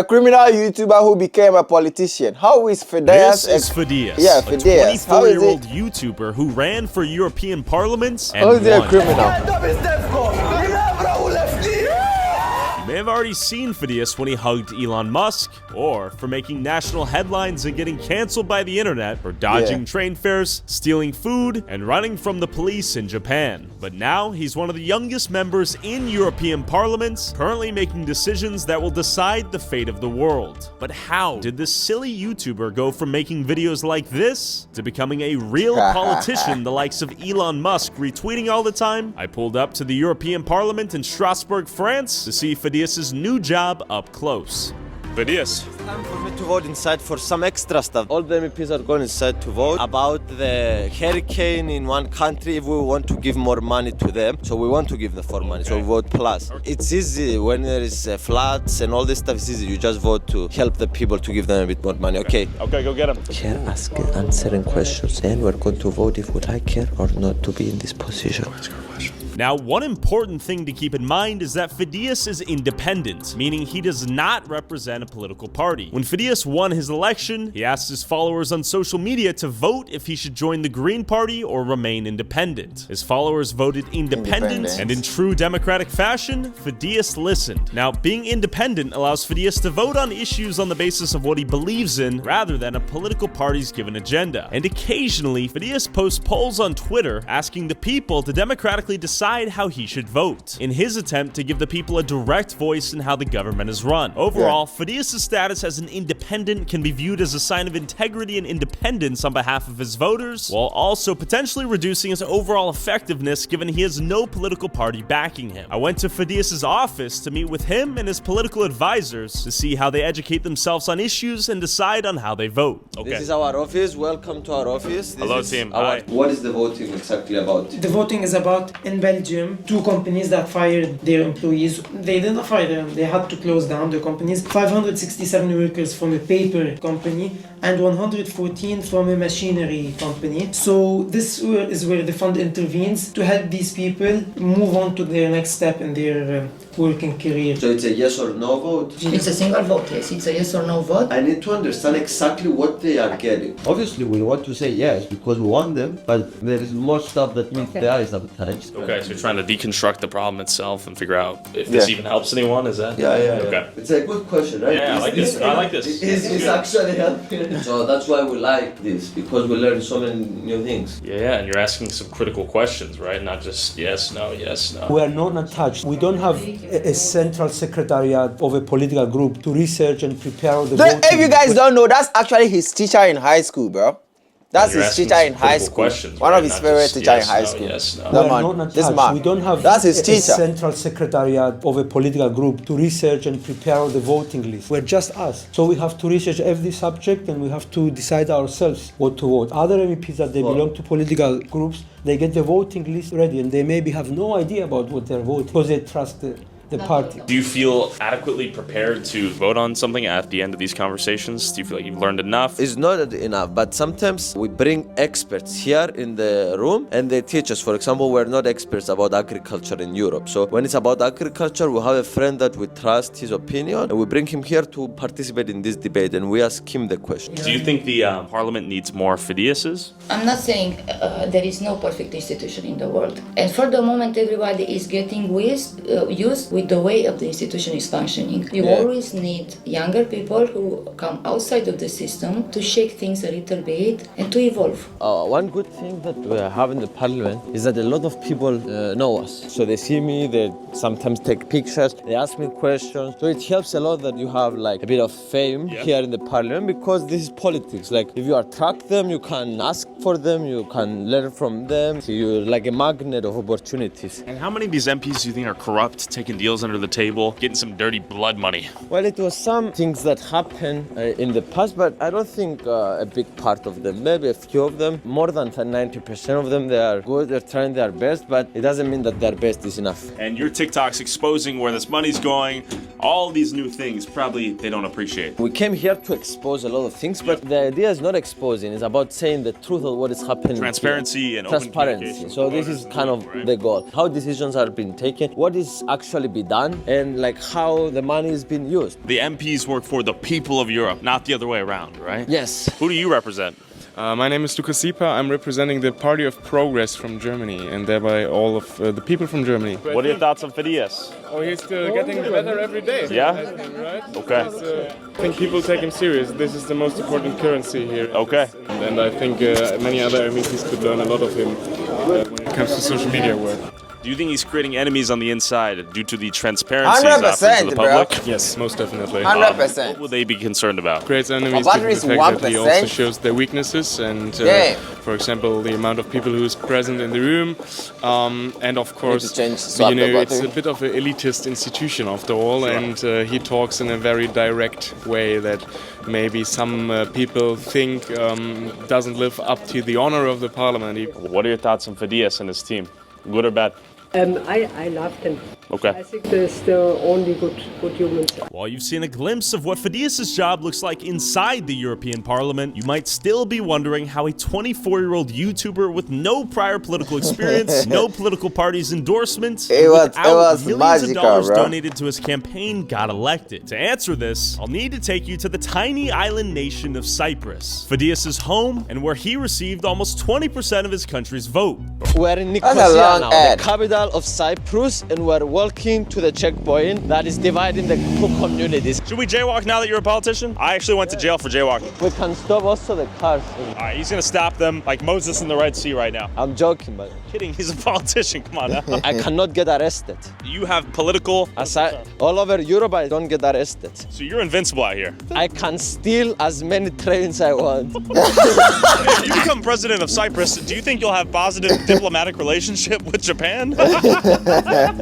a criminal YouTuber who became a politician. How is Fidias? This is Fidias, Yeah, a Fidias. 24-year-old YouTuber who ran for European parliaments and How is he a won. criminal? You may have already seen Fidias when he hugged Elon Musk, or for making national headlines and getting cancelled by the internet for dodging train fares, stealing food, and running from the police in Japan. But now he's one of the youngest members in European parliaments, currently making decisions that will decide the fate of the world. But how did this silly YouTuber go from making videos like this to becoming a real politician the likes of Elon Musk retweeting all the time? I pulled up to the European Parliament in Strasbourg, France to see Fidias' new job up close. Fidias. It's time for me to vote inside for some extra stuff. All the MEPs are going inside to vote about the hurricane in one country if we want to give more money to them. So we want to give them more money, so we vote plus. It's easy when there is floods and all this stuff, it's easy. You just vote to help the people to give them a bit more money, okay? Okay, go get him. Chair answering questions and we're going to vote if we like her or not to be in this position. Now, one important thing to keep in mind is that Fidias is independent, meaning he does not represent a political party. When Fidias won his election, he asked his followers on social media to vote if he should join the Green Party or remain independent. His followers voted independent, and in true democratic fashion, Fidias listened. Now, being independent allows Fidias to vote on issues on the basis of what he believes in, rather than a political party's given agenda. And occasionally, Fidias posts polls on Twitter asking the people to democratically decide how he should vote, in his attempt to give the people a direct voice in how the government is run. Overall, Fidias' status as an independent can be viewed as a sign of integrity and independence on behalf of his voters, while also potentially reducing his overall effectiveness given he has no political party backing him. I went to Fidias' office to meet with him and his political advisors to see how they educate themselves on issues and decide on how they vote. Okay. This is our office. Welcome to our office. Hello, team. Hi. What is the voting exactly about? The voting is about, in Belgium, two companies that fired their employees. They didn't fire them, they had to close down the companies. 567 workers from a paper company and 114 from a machinery company. So this is where the fund intervenes to help these people move on to their next step in their working career. So it's a yes or no vote? It's a single vote, yes. It's a yes or no vote. I need to understand exactly what they are getting. Obviously, we want to say yes because we want them, but there is more stuff that meets the eye sometimes. Okay, so you're trying to deconstruct the problem itself and figure out if this even helps anyone, is that? Yeah. Okay. It's a good question, right? Yeah, I like this. I like this. It's actually helping. So that's why we like this, because we learn so many new things. Yeah, and you're asking some critical questions, right? Not just yes, no, yes, no. We are not attached. We don't have a central secretariat of a political group to research and prepare the voting. If you guys don't know, that's actually his teacher in high school, bro. That's his teacher in high school. One of his favorite teacher in high school. We don't have that's his teacher. A central secretariat of a political group to research and prepare the voting list. We're just us. So we have to research every subject and we have to decide ourselves what to vote. Other MEPs that they belong to political groups, they get the voting list ready and they maybe have no idea about what they're voting because they trust the party. Do you feel adequately prepared to vote on something at the end of these conversations? Do you feel like you've learned enough? It's not enough, but sometimes we bring experts here in the room and they teach us. For example, we're not experts about agriculture in Europe. So when it's about agriculture, we have a friend that we trust his opinion and we bring him here to participate in this debate and we ask him the question. Do you think the parliament needs more Fidiases? I'm not saying there is no perfect institution in the world. And for the moment, everybody is getting used with the way of the institution is functioning. You always need younger people who come outside of the system to shake things a little bit and to evolve. One good thing that we have in the parliament is that a lot of people know us. So they see me, they sometimes take pictures, they ask me questions. So it helps a lot that you have like a bit of fame here in the parliament because this is politics. Like if you attract them, you can ask for them, you can learn from them. So you're like a magnet of opportunities. And how many of these MPs do you think are corrupt, taking deals under the table, getting some dirty blood money? Well, it was some things that happened in the past, but I don't think a big part of them. Maybe a few of them, more than 90% of them, they are good, they're trying their best, but it doesn't mean that their best is enough. And your TikTok's exposing where this money's going, all these new things, probably they don't appreciate. We came here to expose a lot of things, but the idea is not exposing, it's about saying the truth of what is happening. Transparency and open communication. So this is kind of the goal. How decisions are being taken, what is actually being be done and like how the money is being used. The MPs work for the people of Europe, not the other way around, right? Yes. Who do you represent? My name is Lukas Sieper. I'm representing the Party of Progress from Germany and thereby all of the people from Germany. What are your thoughts on Fidias? Oh, he's still getting better every day. Yeah? Right? Okay. I think people take him serious. This is the most important currency here. Okay. And I think many other MEPs could learn a lot of him when it comes to social media work. Do you think he's creating enemies on the inside due to the transparency he's 100%, offering to the public? bro. Yes, most definitely. 100%. What will they be concerned about? Creates enemies But due to it's the fact that he 1%. also shows their weaknesses and, Yeah. for example, the amount of people who's present in the room. And of course, swap the it's button. a bit of an elitist institution after all, and he talks in a very direct way that maybe some people think doesn't live up to the honor of the parliament. What are your thoughts on Fidias and his team? Good or bad? I love them. Okay. I think they're still only good humans. While you've seen a glimpse of what Fidias' job looks like inside the European Parliament, you might still be wondering how a 24-year-old YouTuber with no prior political experience, no political party's endorsement, It was millions magical, of dollars bro. donated to his campaign got elected. To answer this, I'll need to take you to the tiny island nation of Cyprus, Fidias' home, and where he received almost 20% of his country's vote. We're in That's a Nicosia long now, ad. the capital of Cyprus, and we're walking to the checkpoint that is dividing the two communities. Should we jaywalk now that you're a politician? I actually went to jail for jaywalking. We can stop also the cars. All right, he's gonna stop them like Moses in the Red Sea right now. I'm joking, but Kidding, he's a politician. Come on now. I cannot get arrested. You have political. All over Europe, I don't get arrested. So you're invincible out here. I can steal as many trains I want. If you become president of Cyprus, do you think you'll have positive diplomatic relationship with Japan?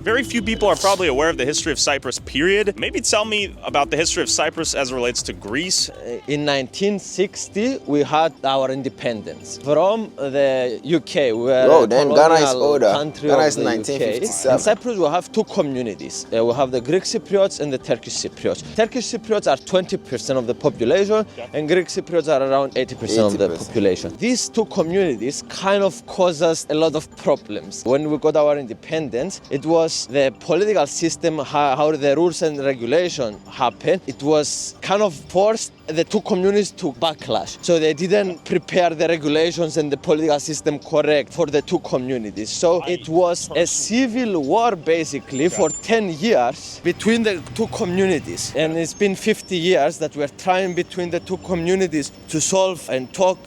Very few people are probably aware of the history of Cyprus, period. Maybe tell me about the history of Cyprus as it relates to Greece. In 1960, we had our independence from the UK. We were Bro, a then Ghana is colonial older. country Ghana of is the 1957. UK. In Cyprus, we have two communities. We have the Greek Cypriots and the Turkish Cypriots. Turkish Cypriots are 20% of the population, and Greek Cypriots are around 80% of the population. These two communities kind of cause us a lot of problems. When we got our independence, it was the political system, how the rules and regulation happened. It was kind of forced the two communities to backlash. So they didn't prepare the regulations and the political system correct for the two communities. So it was a civil war basically for 10 years between the two communities. And it's been 50 years that we're trying between the two communities to solve and talk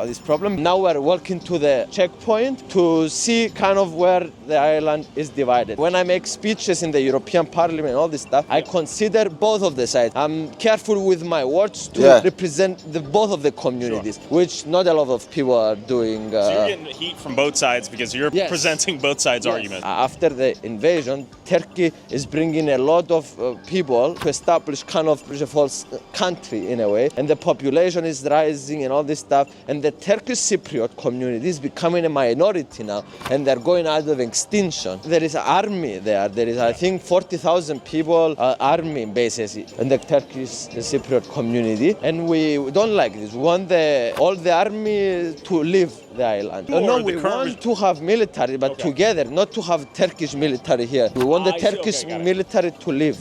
this problem. Now we're walking to the checkpoint to see kind of where the island is divided. When I make speeches in the European Parliament and all this stuff, I consider both of the sides. I'm careful with my words to represent both of the communities, which not a lot of people are doing. So you're getting heat from both sides because you're presenting both sides' argument. After the invasion, Turkey is bringing a lot of people to establish kind of a false country in a way, and the population is rising and all this stuff, and the Turkish Cypriot community is becoming a minority now, and they're going out of extinction. There is an army there. There is, I think, 40,000 people, army bases in the Turkish Cypriot community, and we don't like this. We want all the army to leave the island. No, we want to have military, but together, not to have Turkish military here. We want the Turkish military to leave.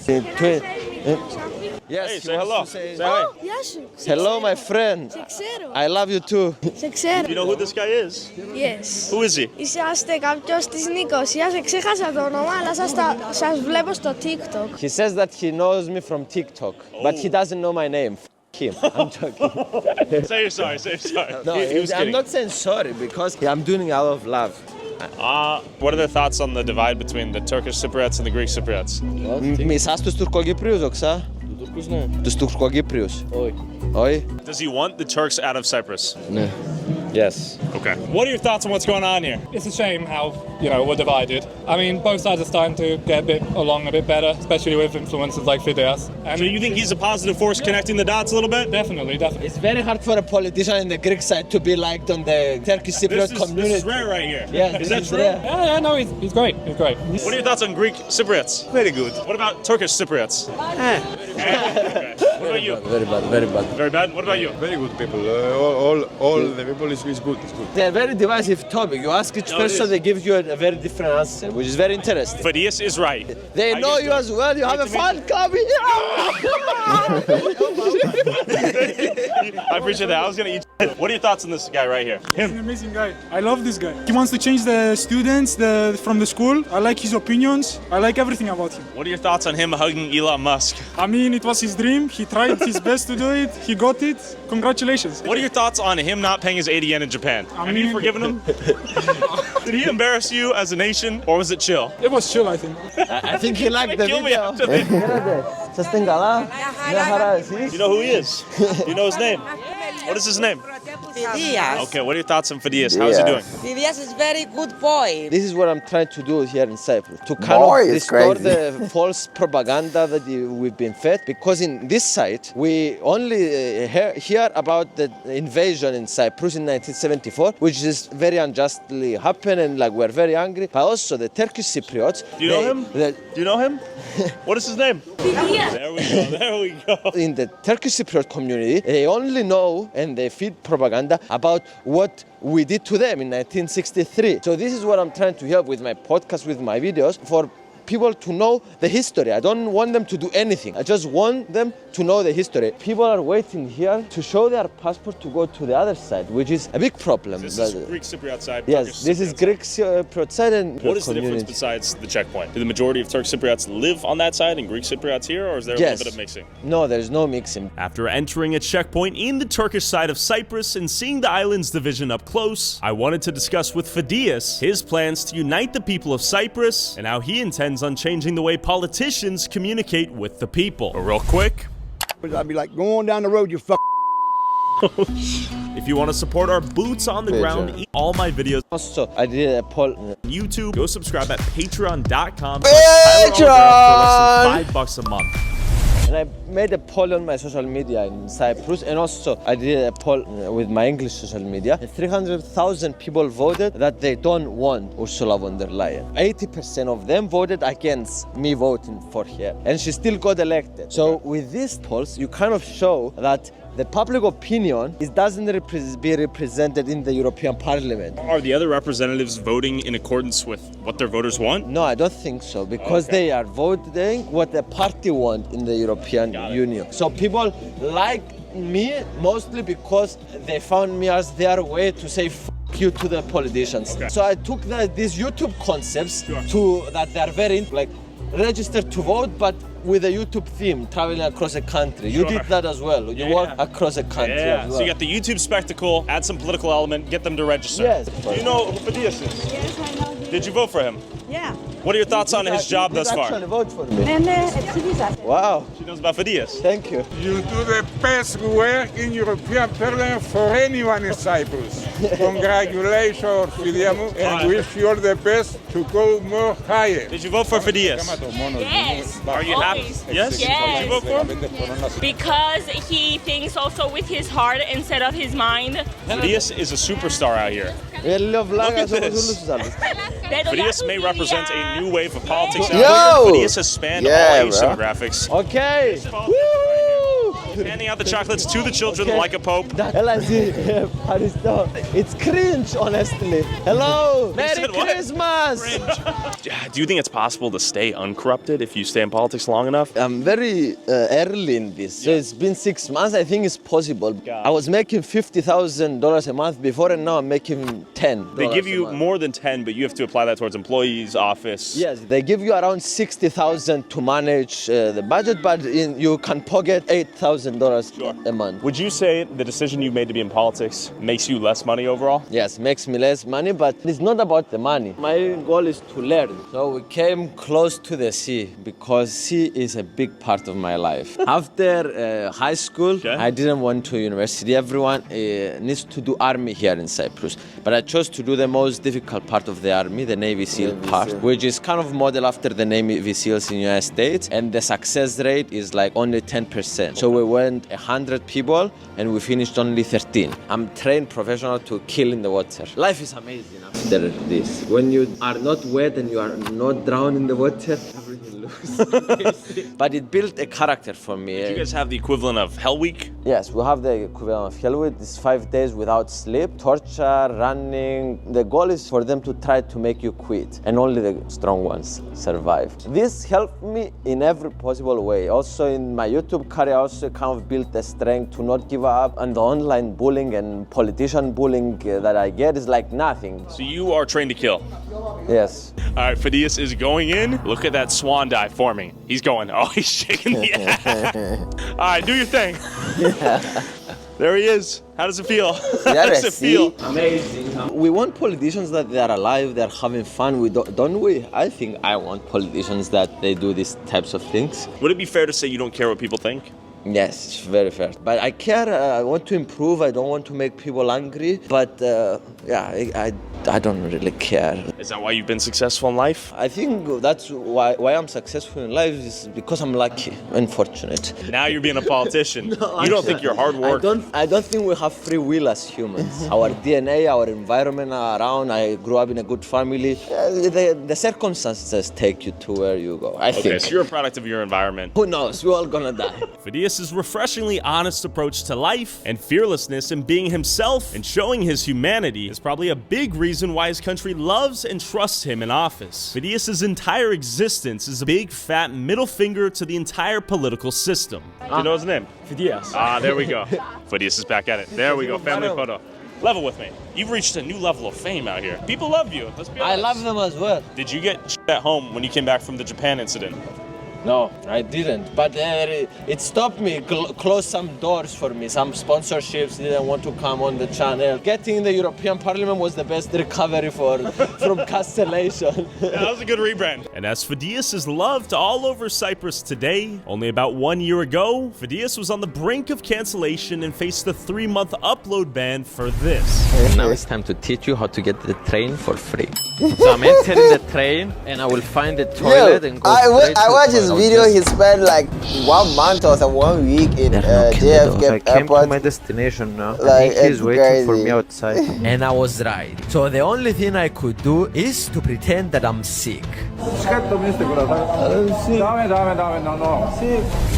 Yes, hey, say hello. Say hi. Hello, my friend. I love you too. You know who this guy is? Yes. Who is he? Είσαστε κάποιος της Νικοσίας, ξέχασα το όνομα, αλλά σας βλέπω στο TikTok. He says that he knows me from TikTok, but he doesn't know my name. Him. I'm joking. Say you're sorry, say you're sorry. No, he was I'm kidding. not saying sorry because I'm doing it out of love. What are the thoughts on the divide between the Turkish Cypriots and the Greek Cypriots? Μισάς τους Τουρκοκύπριους, οξά. Τους Τουρκοκύπριους. Όχι. Does he want the Turks out of Cyprus? Ναι. Yes. Okay. What are your thoughts on what's going on here? It's a shame how, we're divided. I mean, both sides are starting to get along a bit better, especially with influencers like Fidias. And so you think he's a positive force connecting the dots a little bit? Definitely. It's very hard for a politician in the Greek side to be liked on the Turkish Cypriot community. This is rare right here. Yeah, is that true? Rare. Yeah, no, he's great. He's great. What are your thoughts on Greek Cypriots? Very good. What about Turkish Cypriots? Okay. What about you? Very bad, very bad. Very bad? What about you? Very good people. All the people is good. It's good. They're very divisive topic. You ask each person, they give you a very different answer, which is very interesting. Phidias is right. They know you as well. You have a fan copy. I appreciate that. I was gonna eat. What are your thoughts on this guy right here? He's an amazing guy. I love this guy. He wants to change the students from the school. I like his opinions. I like everything about him. What are your thoughts on him hugging Elon Musk? I mean, it was his dream. He tried his best to do it. He got it. Congratulations. What are your thoughts on him not paying his 80 yen in Japan? Have you forgiven him? Did he embarrass you as a nation, or was it chill? It was chill, I think. I think he liked the video. You know who he is? You know his name? What is his name? Phidias. Okay, what are your thoughts on Phidias? How is he doing? Phidias is very good boy. This is what I'm trying to do here in Cyprus, to kind of restore the false propaganda that we've been fed. Because in this site, we only hear about the invasion in Cyprus in 1974, which is very unjustly happened, and like we're very angry. But also the Turkish Cypriots. Do you know him? Do you know him? What is his name? Phidias. There we go. There we go. In the Turkish Cypriot community, they only know and they feed propaganda about what we did to them in 1963. So this is what I'm trying to help with my podcast, with my videos, for people to know the history. I don't want them to do anything. I just want them to know the history. People are waiting here to show their passport to go to the other side, which is a big problem. This is Greek Cypriot side. Yes, Turkish this is Greek Cypriot side. And what is the difference besides the checkpoint? Do the majority of Turkish Cypriots live on that side and Greek Cypriots here, or is there a little bit of mixing? No, there's no mixing. After entering a checkpoint in the Turkish side of Cyprus and seeing the island's division up close, I wanted to discuss with Phidias his plans to unite the people of Cyprus and how he intends on changing the way politicians communicate with the people. But real quick, I'd be like, go on down the road, you fuck. If you want to support our boots on the ground, all my videos. Also, I did a poll on YouTube. Go subscribe at patreon.com. Patreon! For less than $5 a month. And I made a poll on my social media in Cyprus, and also I did a poll with my English social media. 300,000 people voted that they don't want Ursula von der Leyen. 80% of them voted against me voting for her, and she still got elected. So with these polls, you kind of show that the public opinion doesn't be represented in the European Parliament. Are the other representatives voting in accordance with what their voters want? No, I don't think so, because they are voting what the party want in the European Union. So people like me mostly because they found me as their way to say f you to the politicians. So I took these YouTube concepts to that they're very like registered to vote, but with a YouTube theme, traveling across a country. You did that as well. You walk across a country as well. So you got the YouTube spectacle, add some political element, get them to register. Yes. Do you know who Phidias is? Yes, I know. Did you vote for him? Yeah. What are your thoughts on his job thus far? Actually vote for me. Wow. She knows about Phidias. Thank you. You do the best work in European Parliament for anyone in Cyprus. Congratulations, Phidias, and wish you all the best to go more higher. Did you vote for Phidias? Yes. Are you happy? Yes? Yes. Did you vote for him? Because he thinks also with his heart instead of his mind. Phidias is a superstar out here. Look at this. Phidias may represent a new wave of politics. Yo! Phidias has spanned all age demographics. Okay. Handing out the chocolates to the children like a pope. It's cringe, honestly. Hello. Merry Christmas. Do you think it's possible to stay uncorrupted if you stay in politics long enough? I'm very early in this. So it's been 6 months. I think it's possible. I was making $50,000 a month before, and now I'm making 10. They give you more than 10, but you have to apply that towards employees, office. Yes, they give you around 60,000 to manage the budget, but you can pocket $8,000 a month. Would you say the decision you made to be in politics makes you less money overall? Yes, makes me less money, but it's not about the money. My goal is to learn. So we came close to the sea because sea is a big part of my life. After high school, I didn't want to university. Everyone needs to do army here in Cyprus, but I chose to do the most difficult part of the army, the Navy SEAL part, which is kind of modeled after the Navy SEALs in the United States, and the success rate is like only 10%. So we went 100 people and we finished only 13. I'm trained professional to kill in the water. Life is amazing after this. When you are not wet and you are not drowned in the water, everything lose. But it built a character for me. Do you guys have the equivalent of Hell Week? Yes, we have the equivalent of Hell Week. It's 5 days without sleep, torture, running. The goal is for them to try to make you quit, and only the strong ones survive. This helped me in every possible way. Also in my YouTube career, I also kind of built the strength to not give up. And the online bullying and politician bullying that I get is like nothing. So you are trained to kill? Yes. All right, Phidias is going in. Look at that swan dive forming. He's going, oh, he's shaking the ass. All right, do your thing. There he is. How does it feel? How does it feel? Amazing. We want politicians that they are alive, they're having fun. We don't we? I think I want politicians that they do these types of things. Would it be fair to say you don't care what people think? Yes, it's very fair. But I care. I want to improve. I don't want to make people angry. But yeah, I don't really care. Is that why you've been successful in life? I think that's why I'm successful in life is because I'm lucky and fortunate. Now you're being a politician. You don't think you're hard work? I don't think we have free will as humans. Our DNA, our environment are around. I grew up in a good family. The circumstances take you to where you go, I think. Okay, so you're a product of your environment. Who knows? We're all gonna die. Phidias' refreshingly honest approach to life and fearlessness in being himself and showing his humanity is probably a big reason why his country loves and trusts him in office. Phidias' entire existence is a big fat middle finger to the entire political system. Do you know his name? Phidias. Ah, there we go. Phidias is back at it. There we go, family photo. Level with me. You've reached a new level of fame out here. People love you, let's be honest. I love them as well. Did you get at home when you came back from the Japan incident? No, I didn't. But it stopped me, closed some doors for me. Some sponsorships didn't want to come on the channel. Getting in the European Parliament was the best recovery from cancellation. Yeah, that was a good rebrand. And as Phidias is loved all over Cyprus today, only about 1 year ago, Phidias was on the brink of cancellation and faced a 3-month upload ban for this. Now it's time to teach you how to get the train for free. So I'm entering the train and I will find the toilet and go straight I watched his video. He spent like 1 month or 1 week in JFK I came airport. to my destination now. Like, I think he's waiting for crazy. me outside. And I was right. So the only thing I could do is to pretend that I'm sick.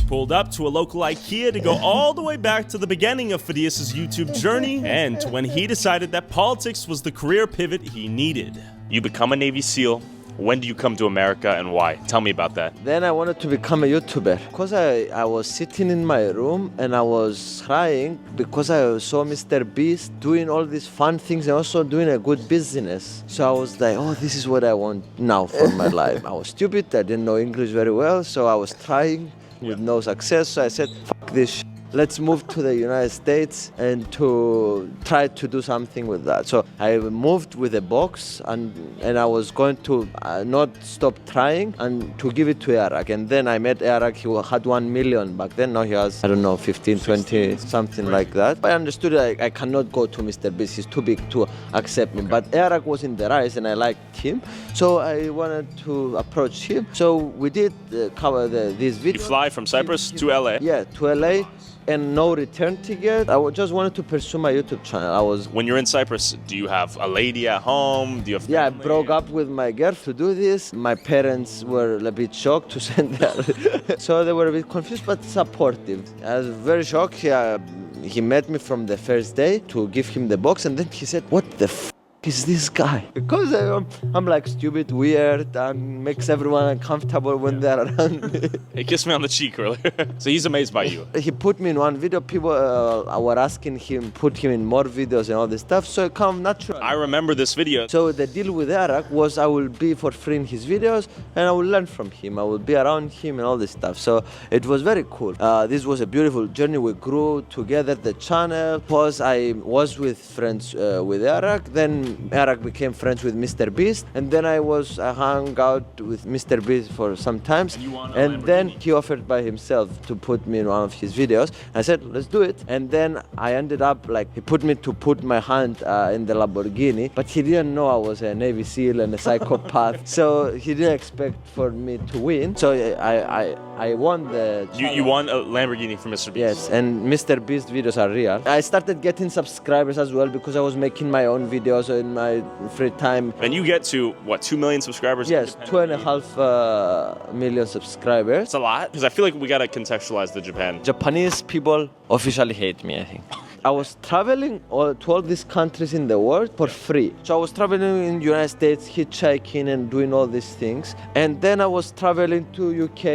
Pulled up to a local IKEA to go all the way back to the beginning of Phidias' YouTube journey and to when he decided that politics was the career pivot he needed. You become a Navy SEAL. When do you come to America and why? Tell me about that. Then I wanted to become a YouTuber because I was sitting in my room and I was crying because I saw Mr. Beast doing all these fun things and also doing a good business. So I was like, oh, this is what I want now for my life. I was stupid. I didn't know English very well. So I was trying with no success. So I said, fuck this shit. Let's move to the United States and to try to do something with that. So I moved with a box and I was going to not stop trying and to give it to Eric. And then I met Eric, he had 1 million back then. Now he has, I don't know, 15, 20, something like that. I understood I cannot go to Mr. Beast, he's too big to accept me. But Eric was in the rise and I liked him. So I wanted to approach him. So we did cover this video. You fly from Cyprus to LA? Yeah, to LA. And no return ticket. I just wanted to pursue my YouTube channel. When you're in Cyprus, do you have a lady at home? Do you have family? Yeah, I broke up with my girl to do this. My parents were a bit shocked to send that. So they were a bit confused but supportive. I was very shocked. He met me from the first day to give him the box and then he said, what the f*** is this guy? Because I'm like stupid, weird, and makes everyone uncomfortable when they're around me. He kissed me on the cheek earlier. So he's amazed by you. He put me in one video. People were asking him, put him in more videos and all this stuff. So it come natural. I remember this video. So the deal with Eric was I will be for free in his videos and I will learn from him. I will be around him and all this stuff. So it was very cool. This was a beautiful journey. We grew together the channel. Because I was with friends with Eric. Then Eric became friends with Mr. Beast, and then I hung out with Mr. Beast for some times, and then he offered by himself to put me in one of his videos. I said, let's do it, and then I ended up like he put me to put my hand in the Lamborghini, but he didn't know I was a Navy SEAL and a psychopath, so he didn't expect for me to win. So I won the. You won a Lamborghini from Mr. Beast. Yes, and Mr. Beast videos are real. I started getting subscribers as well because I was making my own videos. in my free time. And you get to, what, 2 million subscribers? Yes, 2.5 million subscribers. It's a lot, because I feel like we gotta contextualize the Japan. Japanese people officially hate me, I think. I was traveling to all these countries in the world for free. So I was traveling in the United States, hitchhiking and doing all these things. And then I was traveling to UK,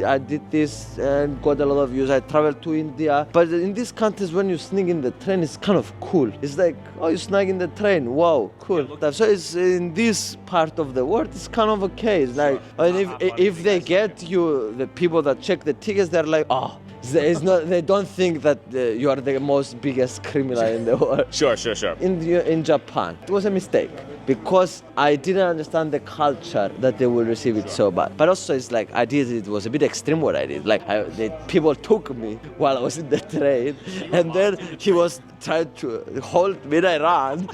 I did this and got a lot of views. I traveled to India. But in these countries, when you sneak in the train, it's kind of cool. It's like, oh, you sneak in the train, wow, cool. So it's in this part of the world, it's kind of okay. It's like, if they get you, the people that check the tickets, they're like, oh, they don't think that you are the most biggest criminal in the world. Sure. In Japan, it was a mistake because I didn't understand the culture that they will receive it so bad. But also, it's like it was a bit extreme what I did. Like people took me while I was in the train, and then he was trying to hold me and I ran.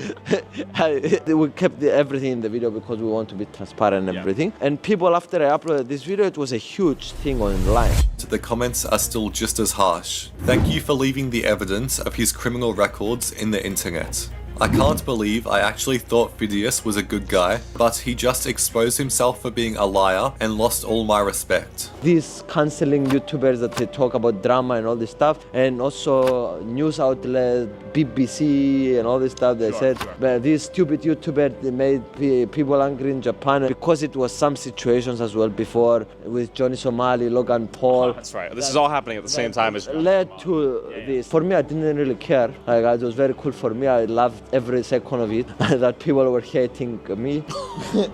We kept everything in the video because we want to be transparent and everything. And people, after I uploaded this video, it was a huge thing online. The comments are still just as harsh. Thank you for leaving the evidence of his criminal records in the internet. I can't believe I actually thought Phidias was a good guy, but he just exposed himself for being a liar and lost all my respect. These cancelling YouTubers that they talk about drama and all this stuff, and also news outlets, BBC and all this stuff, they said, but these stupid YouTubers, they made people angry in Japan because it was some situations as well before with Johnny Somali, Logan Paul. Oh, that's right. This is all happening at the same time as led to this. For me, I didn't really care. Like, it was very cool for me. I loved every second of it. That people were hating me.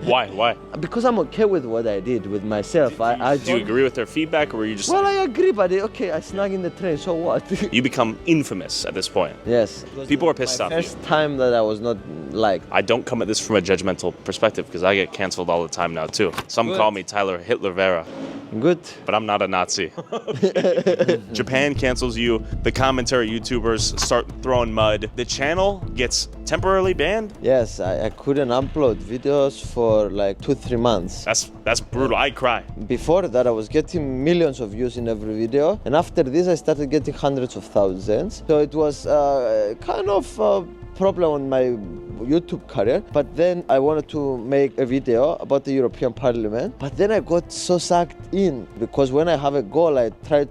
Why? Because I'm okay with what I did with myself. Do you agree with their feedback, or were you just? Well, I agree, but okay, I snuck in the train. So what? You become infamous at this point. Yes. People are pissed off. First time that I was not liked. I don't come at this from a judgmental perspective because I get canceled all the time now too. Some call me Tyler Hitler Vera. Good. But I'm not a Nazi. Japan cancels you. The commentary YouTubers start throwing mud. The channel gets temporarily banned? Yes, I couldn't upload videos for like 2-3 months. That's brutal. I cry. Before that, I was getting millions of views in every video. And after this, I started getting hundreds of thousands. So it was kind of a problem on my YouTube career, but then I wanted to make a video about the European Parliament, but then I got so sucked in because when I have a goal, I try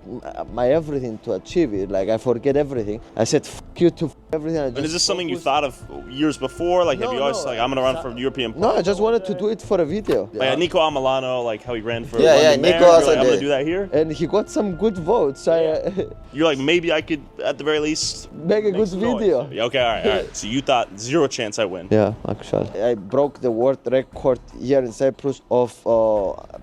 my everything to achieve it. Like I forget everything. I said f YouTube, everything. And is this something you thought of years before? Like, have you always like, I'm gonna run for European Parliament? No, I just wanted to do it for a video. Like Nico Amalano, like how he ran for London mayor. Nico also like, I'm did. gonna do that here. And he got some good votes. You're like, maybe I could, at the very least, make a good video. Okay, all right. So you thought zero chance I win. Yeah, actually. I broke the world record here in Cyprus of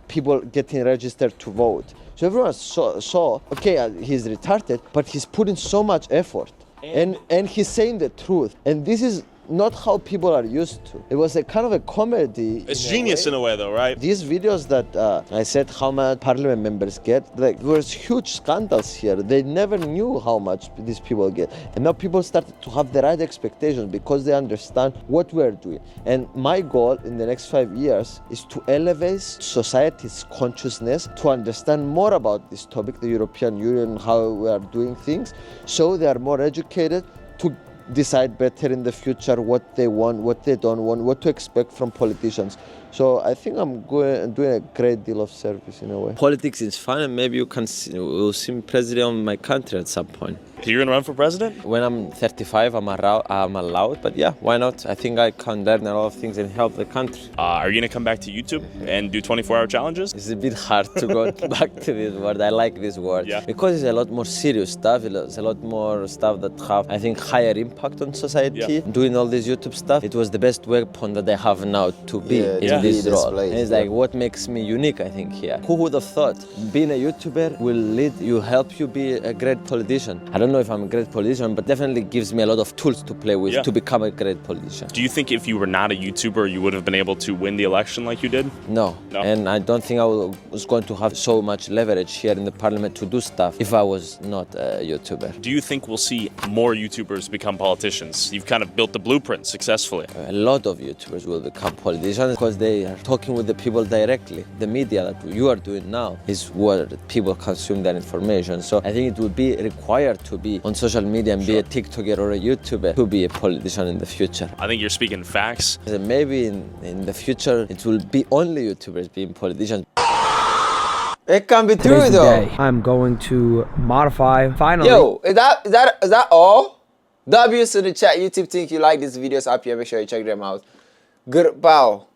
people getting registered to vote. So everyone saw okay, he's retarded, but he's putting so much effort. And he's saying the truth. And this is not how people are used to. It was a kind of a comedy. It's genius in a way though, right? These videos that I said how much parliament members get, like there was huge scandals here. They never knew how much these people get. And now people started to have the right expectations because they understand what we're doing. And my goal in the next 5 years is to elevate society's consciousness to understand more about this topic, the European Union, how we are doing things, so they are more educated to decide better in the future what they want, what they don't want, what to expect from politicians. So I think I'm doing a great deal of service in a way. Politics is fun, and maybe will see me president of my country at some point. You're gonna run for president? When I'm 35, I'm allowed, but yeah, why not? I think I can learn a lot of things and help the country. Are you gonna come back to YouTube and do 24-hour challenges? It's a bit hard to go back to this word. I like this word. Yeah. Because it's a lot more serious stuff. It's a lot more stuff that have, I think, higher impact on society. Yeah. Doing all this YouTube stuff, it was the best weapon that I have now to be in this role. And it's like what makes me unique, I think, here. Who would have thought being a YouTuber will help you be a great politician? I don't know if I'm a great politician, but definitely gives me a lot of tools to play with to become a great politician. Do you think if you were not a YouTuber, you would have been able to win the election like you did? No. And I don't think I was going to have so much leverage here in the parliament to do stuff if I was not a YouTuber. Do you think we'll see more YouTubers become politicians? You've kind of built the blueprint successfully. A lot of YouTubers will become politicians because they they are talking with the people directly. The media that you are doing now is where people consume that information. So I think it would be required to be on social media and be a TikToker or a YouTuber to be a politician in the future. I think you're speaking facts. Maybe in the future it will be only YouTubers being politicians. It can be true though. I'm going to modify finally. Yo, is that all? W's in the chat. YouTube think you like these videos up here. Make sure you check them out. Good bow.